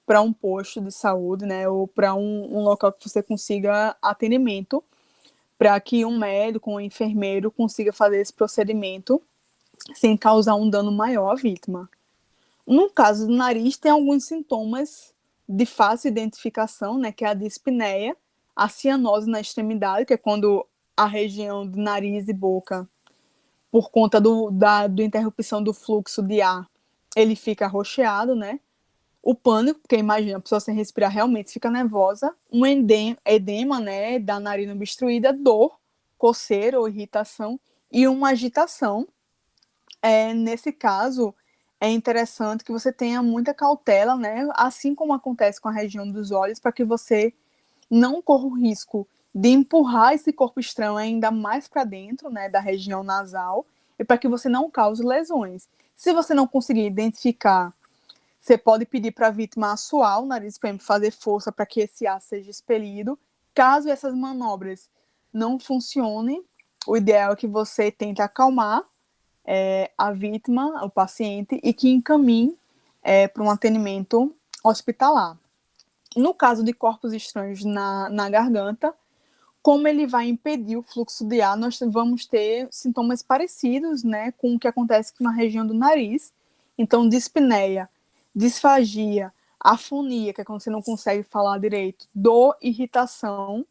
para um posto de saúde, né, ou para um local que você consiga atendimento, para que um médico, um enfermeiro consiga fazer esse procedimento sem causar um dano maior à vítima. No caso do nariz, tem alguns sintomas de fácil identificação, né, que é a dispneia, a cianose na extremidade, que é quando a região de nariz e boca, por conta do interrupção do fluxo de ar, ele fica roxeado, né? O pânico, porque imagina, a pessoa sem respirar realmente fica nervosa, um edema, né, da narina obstruída, dor, coceira ou irritação, e uma agitação. Nesse caso, é interessante que você tenha muita cautela, né, assim como acontece com a região dos olhos, para que você não corra o risco de empurrar esse corpo estranho ainda mais para dentro, né, da região nasal, e para que você não cause lesões. Se você não conseguir identificar, você pode pedir para a vítima assoar o nariz, para fazer força para que esse ar seja expelido. Caso essas manobras não funcionem, o ideal é que você tente acalmar a vítima, o paciente, e que encaminhe para um atendimento hospitalar. No caso de corpos estranhos na garganta, como ele vai impedir o fluxo de ar, nós vamos ter sintomas parecidos, né, com o que acontece na região do nariz. Então, dispneia, disfagia, afonia, que é quando você não consegue falar direito, dor, irritação,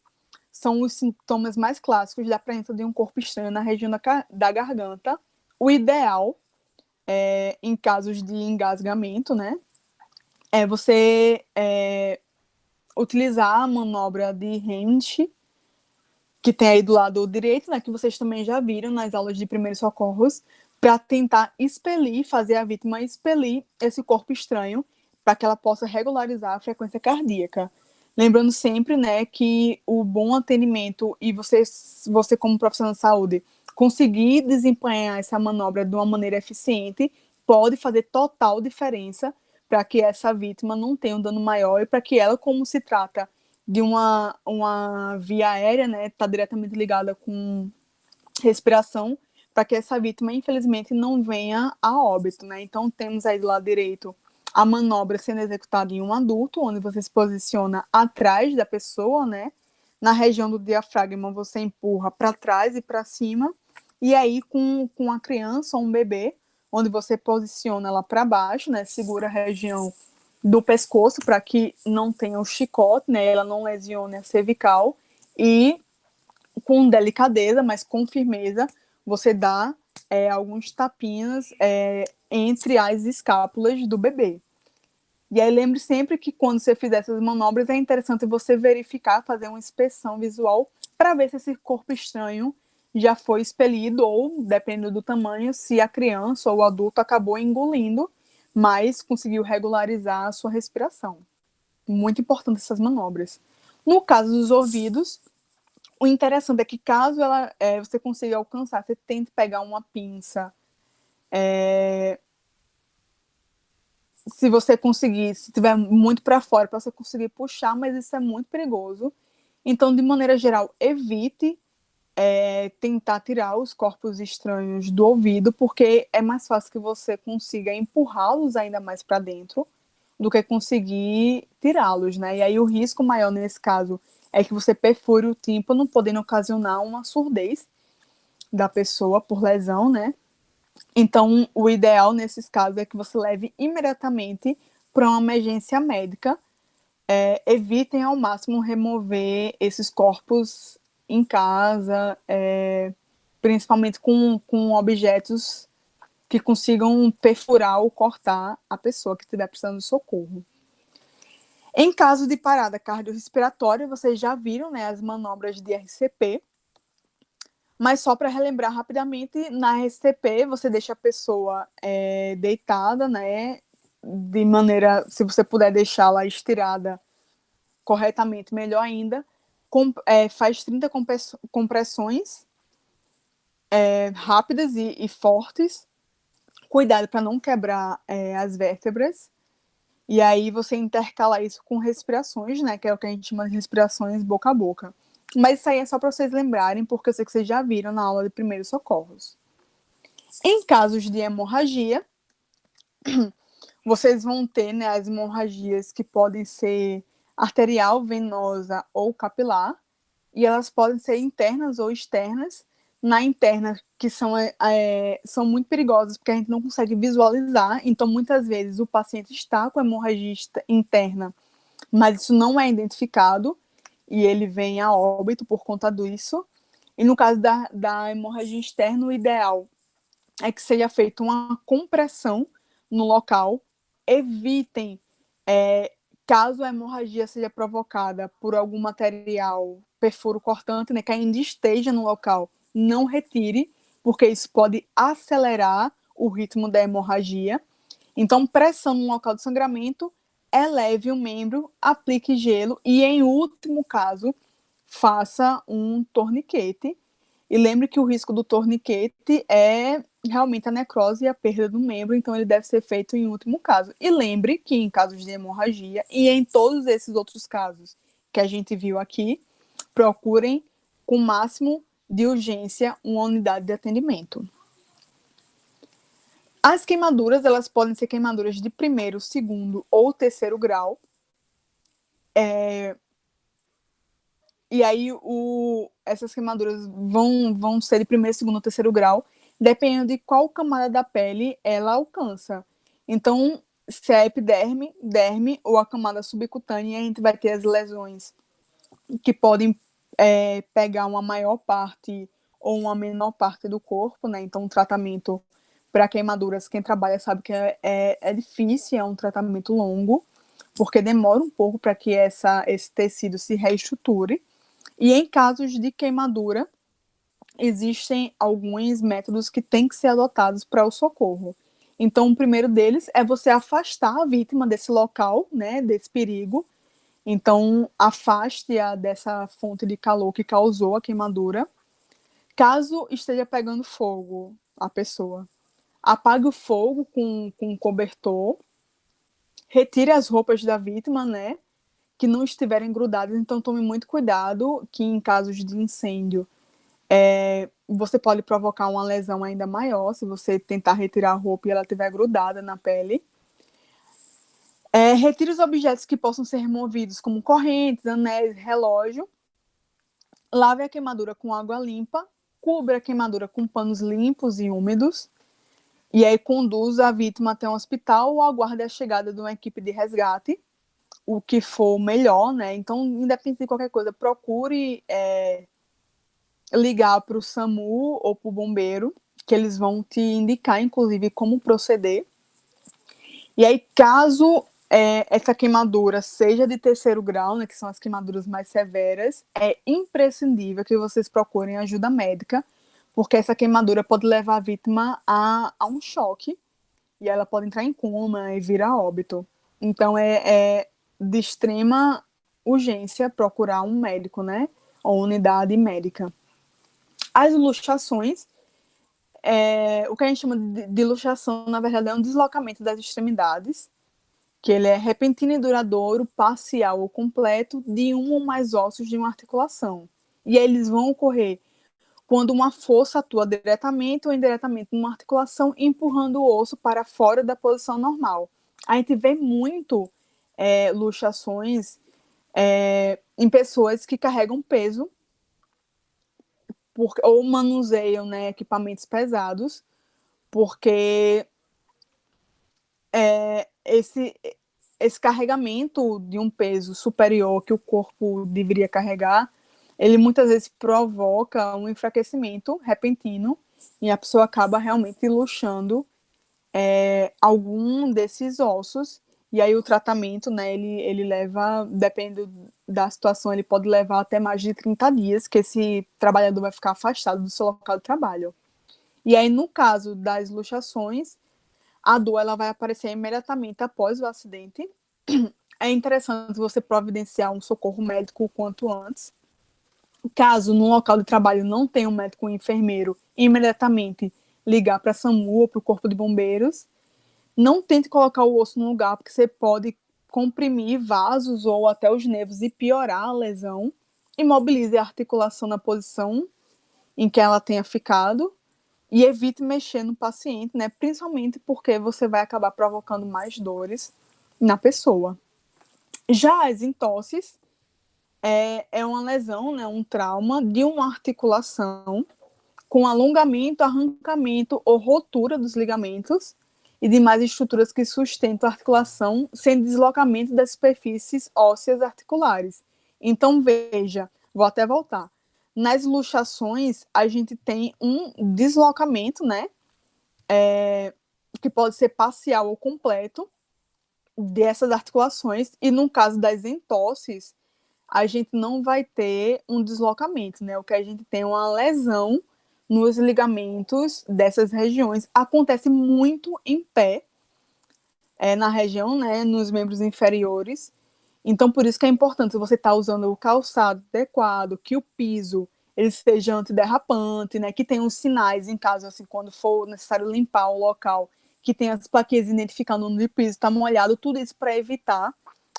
são os sintomas mais clássicos da presença de um corpo estranho na região da garganta. O ideal, em casos de engasgamento, né, é você utilizar a manobra de Heimlich, que tem aí do lado direito, né, que vocês também já viram nas aulas de primeiros socorros, para tentar expelir, fazer a vítima expelir esse corpo estranho, para que ela possa regularizar a frequência cardíaca. Lembrando sempre, né, que o bom atendimento e você como profissional de saúde conseguir desempenhar essa manobra de uma maneira eficiente pode fazer total diferença para que essa vítima não tenha um dano maior e para que ela, como se trata de uma via aérea, né, está diretamente ligada com respiração, para que essa vítima, infelizmente, não venha a óbito, né? Então, temos aí do lado direito a manobra sendo executada em um adulto, onde você se posiciona atrás da pessoa, né? Na região do diafragma, você empurra para trás e para cima, e aí com a criança ou um bebê, onde você posiciona ela para baixo, né? Segura a região do pescoço para que não tenha o chicote, né? Ela não lesione a cervical e com delicadeza, mas com firmeza, você dá alguns tapinhas entre as escápulas do bebê. E aí lembre sempre que quando você fizer essas manobras é interessante você verificar, fazer uma inspeção visual para ver se esse corpo estranho já foi expelido ou, dependendo do tamanho, se a criança ou o adulto acabou engolindo, mas conseguiu regularizar a sua respiração. Muito importante essas manobras. No caso dos ouvidos, o interessante é que caso você consiga alcançar, você tente pegar uma pinça. Se você conseguir, se tiver muito para fora, para você conseguir puxar, mas isso é muito perigoso. Então, de maneira geral, evite tentar tirar os corpos estranhos do ouvido, porque é mais fácil que você consiga empurrá-los ainda mais para dentro do que conseguir tirá-los, né? E aí o risco maior nesse caso é que você perfure o tímpano, podendo ocasionar uma surdez da pessoa por lesão, né? Então, o ideal nesses casos é que você leve imediatamente para uma emergência médica. Evitem ao máximo remover esses corpos em casa, principalmente com objetos que consigam perfurar ou cortar a pessoa que estiver precisando de socorro. Em caso de parada cardiorrespiratória, vocês já viram, né, as manobras de RCP, mas só para relembrar rapidamente, na RCP você deixa a pessoa deitada, né, de maneira, se você puder deixá-la estirada corretamente, melhor ainda, faz 30 compressões rápidas e fortes, cuidado para não quebrar as vértebras. E aí você intercala isso com respirações, né? Que é o que a gente chama de respirações boca a boca. Mas isso aí é só para vocês lembrarem, porque eu sei que vocês já viram na aula de primeiros socorros. Em casos de hemorragia, vocês vão ter, né, as hemorragias que podem ser arterial, venosa ou capilar, e elas podem ser internas ou externas, na interna, que são muito perigosas, porque a gente não consegue visualizar. Então, muitas vezes, o paciente está com hemorragia interna, mas isso não é identificado, e ele vem a óbito por conta disso. E no caso da hemorragia externa, o ideal é que seja feita uma compressão no local. Evitem, caso a hemorragia seja provocada por algum material perfuro cortante, né, que ainda esteja no local, não retire, porque isso pode acelerar o ritmo da hemorragia. Então, pressão no local de sangramento, eleve o membro, aplique gelo e, em último caso, faça um torniquete. E lembre que o risco do torniquete é realmente a necrose e a perda do membro, então ele deve ser feito em último caso. E lembre que em casos de hemorragia e em todos esses outros casos que a gente viu aqui, procurem com o máximo de urgência uma unidade de atendimento. As queimaduras, elas podem ser queimaduras de primeiro, segundo ou terceiro grau. E aí, essas queimaduras vão ser de primeiro, segundo ou terceiro grau, dependendo de qual camada da pele ela alcança. Então, se é epiderme, derme ou a camada subcutânea, a gente vai ter as lesões que podem pegar uma maior parte ou uma menor parte do corpo, né? Então, o tratamento para queimaduras, quem trabalha sabe que é difícil, é um tratamento longo, porque demora um pouco para que esse tecido se reestruture. E em casos de queimadura, existem alguns métodos que têm que ser adotados para o socorro. Então, o primeiro deles é você afastar a vítima desse local, né, desse perigo. Então, afaste-a dessa fonte de calor que causou a queimadura. Caso esteja pegando fogo a pessoa, apague o fogo com um cobertor, retire as roupas da vítima, né, que não estiverem grudadas. Então, tome muito cuidado que em casos de incêndio, você pode provocar uma lesão ainda maior se você tentar retirar a roupa e ela estiver grudada na pele. Retire os objetos que possam ser removidos, como correntes, anéis, relógio. Lave a queimadura com água limpa. Cubra a queimadura com panos limpos e úmidos. E aí conduza a vítima até um hospital ou aguarde a chegada de uma equipe de resgate, o que for melhor, né? Então, independente de qualquer coisa, procure ligar para o SAMU ou para o bombeiro, que eles vão te indicar, inclusive, como proceder. E aí, caso essa queimadura seja de terceiro grau, né, que são as queimaduras mais severas, é imprescindível que vocês procurem ajuda médica, porque essa queimadura pode levar a vítima a um choque, e ela pode entrar em coma e vir a óbito. Então, é de extrema urgência procurar um médico, né, ou unidade médica. As luxações, o que a gente chama de luxação, na verdade, é um deslocamento das extremidades, que ele é repentino e duradouro, parcial ou completo, de um ou mais ossos de uma articulação. E aí eles vão ocorrer quando uma força atua diretamente ou indiretamente numa articulação, empurrando o osso para fora da posição normal. A gente vê muito luxações em pessoas que carregam peso ou manuseiam, né, equipamentos pesados, porque esse carregamento de um peso superior que o corpo deveria carregar, ele muitas vezes provoca um enfraquecimento repentino e a pessoa acaba realmente luxando algum desses ossos. E aí o tratamento, né, ele leva, dependendo da situação, ele pode levar até mais de 30 dias que esse trabalhador vai ficar afastado do seu local de trabalho. E aí, no caso das luxações, a dor ela vai aparecer imediatamente após o acidente. É interessante você providenciar um socorro médico o quanto antes. Caso no local de trabalho não tenha um médico ou um enfermeiro, imediatamente ligar para a SAMU ou para o Corpo de Bombeiros. Não tente colocar o osso no lugar, porque você pode comprimir vasos ou até os nervos e piorar a lesão. Imobilize a articulação na posição em que ela tenha ficado e evite mexer no paciente, né? Principalmente porque você vai acabar provocando mais dores na pessoa. Já as entosses é uma lesão, né? Um trauma de uma articulação com alongamento, arrancamento ou rotura dos ligamentos e demais estruturas que sustentam a articulação sem deslocamento das superfícies ósseas articulares. Então, veja, vou até voltar. Nas luxações, a gente tem um deslocamento, né? Que pode ser parcial ou completo dessas articulações, e no caso das entosses, a gente não vai ter um deslocamento, né? O que a gente tem é uma lesão nos ligamentos dessas regiões. Acontece muito em pé, na região, né? Nos membros inferiores. Então, por isso que é importante você estar usando o calçado adequado, que o piso ele seja antiderrapante, né? Que tenha os sinais, em caso, assim, quando for necessário limpar o local, que tenha as plaquinhas identificando onde o piso está molhado, tudo isso para evitar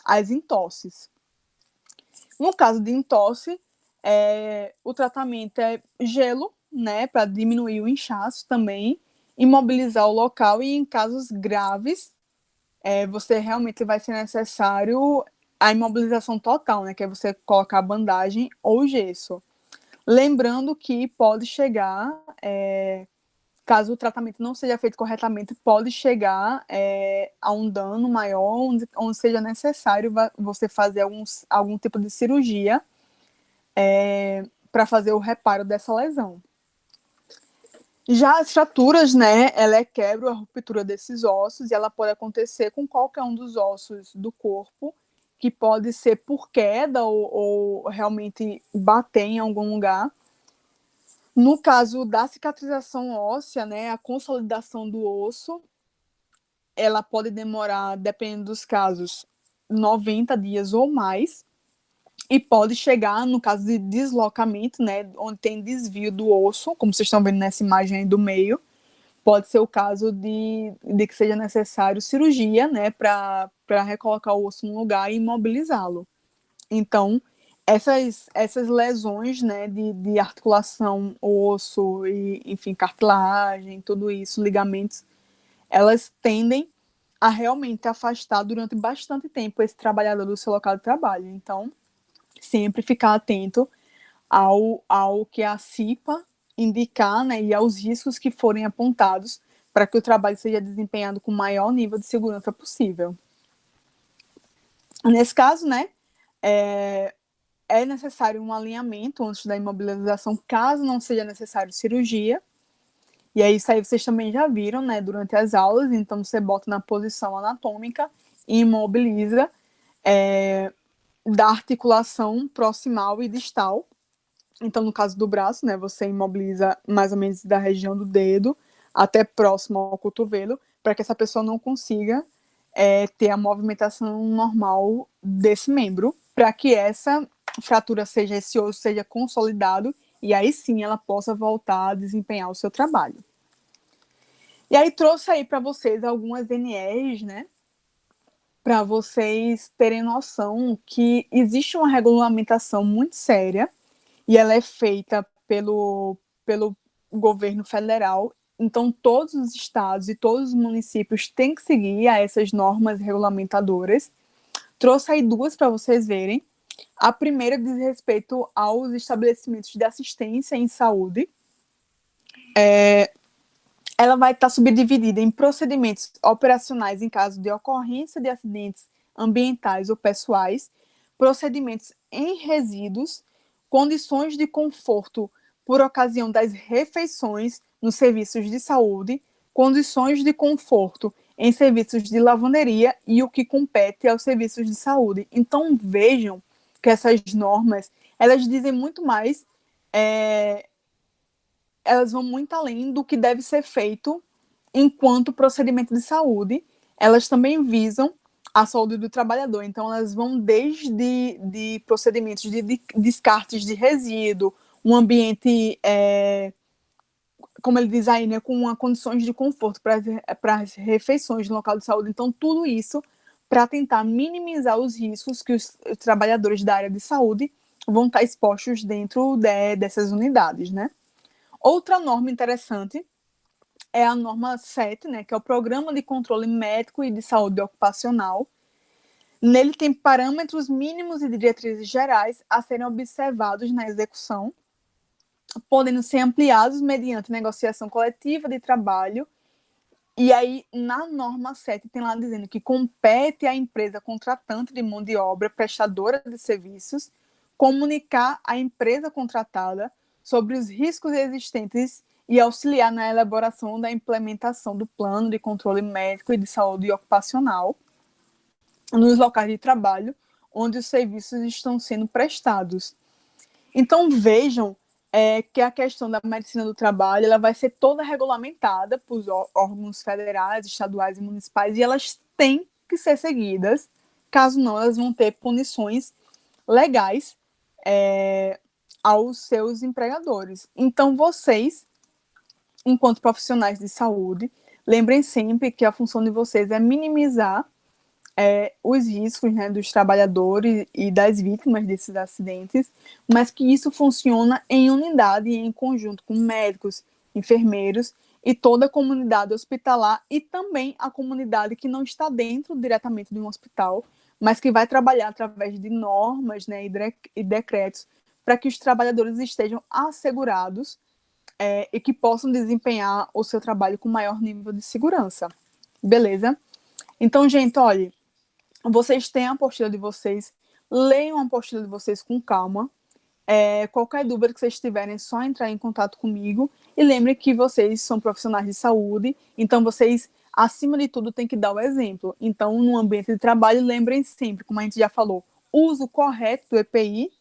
as entosses. No caso de entosse, o tratamento é gelo, né, para diminuir o inchaço também, imobilizar o local, e em casos graves, você realmente vai ser necessário a imobilização total, né, que é você colocar bandagem ou gesso. Lembrando que pode chegar, caso o tratamento não seja feito corretamente, pode chegar a um dano maior, onde seja necessário você fazer algum tipo de cirurgia para fazer o reparo dessa lesão. Já as fraturas, né, ela é quebra ou a ruptura desses ossos, e ela pode acontecer com qualquer um dos ossos do corpo, que pode ser por queda ou realmente bater em algum lugar. No caso da cicatrização óssea, né, a consolidação do osso, ela pode demorar, dependendo dos casos, 90 dias ou mais, e pode chegar, no caso de deslocamento, né, onde tem desvio do osso, como vocês estão vendo nessa imagem aí do meio, pode ser o caso de que seja necessário cirurgia, né, para recolocar o osso no lugar e imobilizá-lo. Então, essas lesões, né, de articulação, osso, e, enfim, cartilagem, tudo isso, ligamentos, elas tendem a realmente afastar durante bastante tempo esse trabalhador do seu local de trabalho. Então, sempre ficar atento ao que a CIPA indicar, né, e aos riscos que forem apontados para que o trabalho seja desempenhado com o maior nível de segurança possível. Nesse caso, né, é necessário um alinhamento antes da imobilização, caso não seja necessário cirurgia. E aí, isso aí vocês também já viram, né, durante as aulas. Então, você bota na posição anatômica e imobiliza da articulação proximal e distal. Então, no caso do braço, né, você imobiliza mais ou menos da região do dedo até próximo ao cotovelo, para que essa pessoa não consiga ter a movimentação normal desse membro, para que essa fratura seja, esse osso seja consolidado, e aí sim ela possa voltar a desempenhar o seu trabalho. E aí trouxe aí para vocês algumas NEs, né, para vocês terem noção que existe uma regulamentação muito séria, e ela é feita pelo governo federal. Então, todos os estados e todos os municípios têm que seguir a essas normas regulamentadoras. Trouxe aí duas para vocês verem. A primeira diz respeito aos estabelecimentos de assistência em saúde. Ela vai estar subdividida em procedimentos operacionais em caso de ocorrência de acidentes ambientais ou pessoais, procedimentos em resíduos, condições de conforto por ocasião das refeições nos serviços de saúde, condições de conforto em serviços de lavanderia e o que compete aos serviços de saúde. Então, vejam que essas normas, elas dizem muito mais, elas vão muito além do que deve ser feito enquanto procedimento de saúde. Elas também visam a saúde do trabalhador. Então, elas vão desde de procedimentos de descartes de resíduo, um ambiente, como ele diz aí, né, com condições de conforto para as refeições no local de saúde. Então, tudo isso para tentar minimizar os riscos que os trabalhadores da área de saúde vão estar expostos dentro dessas unidades, né? Outra norma interessante é a norma 7, né, que é o Programa de Controle Médico e de Saúde Ocupacional. Nele tem parâmetros mínimos e diretrizes gerais a serem observados na execução. podendo ser ampliados mediante negociação coletiva de trabalho. E aí, na norma 7, tem lá dizendo que compete à empresa contratante de mão de obra prestadora de serviços comunicar à empresa contratada sobre os riscos existentes e auxiliar na elaboração da implementação do plano de controle médico e de saúde ocupacional nos locais de trabalho onde os serviços estão sendo prestados. Então, vejam que a questão da medicina do trabalho ela vai ser toda regulamentada por órgãos federais, estaduais e municipais, e elas têm que ser seguidas, caso não, elas vão ter punições legais aos seus empregadores. Então, vocês, enquanto profissionais de saúde, lembrem sempre que a função de vocês é minimizar os riscos, né, dos trabalhadores e das vítimas desses acidentes, mas que isso funciona em unidade e em conjunto com médicos, enfermeiros e toda a comunidade hospitalar e também a comunidade que não está dentro diretamente de um hospital, mas que vai trabalhar através de normas, né, e decretos para que os trabalhadores estejam assegurados e que possam desempenhar o seu trabalho com maior nível de segurança. Beleza? Então, gente, olha, vocês têm a apostila de vocês, leiam a apostila de vocês com calma. Qualquer dúvida que vocês tiverem, é só entrar em contato comigo. E lembrem que vocês são profissionais de saúde, então vocês, acima de tudo, têm que dar o exemplo. Então, no ambiente de trabalho, lembrem sempre, como a gente já falou, uso correto do EPI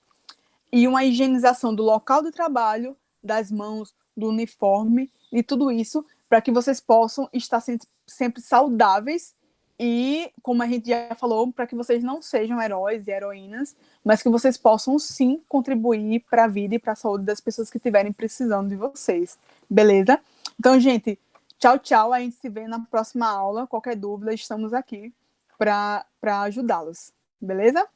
e uma higienização do local de trabalho, das mãos, do uniforme e tudo isso, para que vocês possam estar sempre saudáveis e, como a gente já falou, para que vocês não sejam heróis e heroínas, mas que vocês possam sim contribuir para a vida e para a saúde das pessoas que estiverem precisando de vocês. Beleza? Então, gente, tchau, tchau. A gente se vê na próxima aula. Qualquer dúvida, estamos aqui para ajudá-los. Beleza?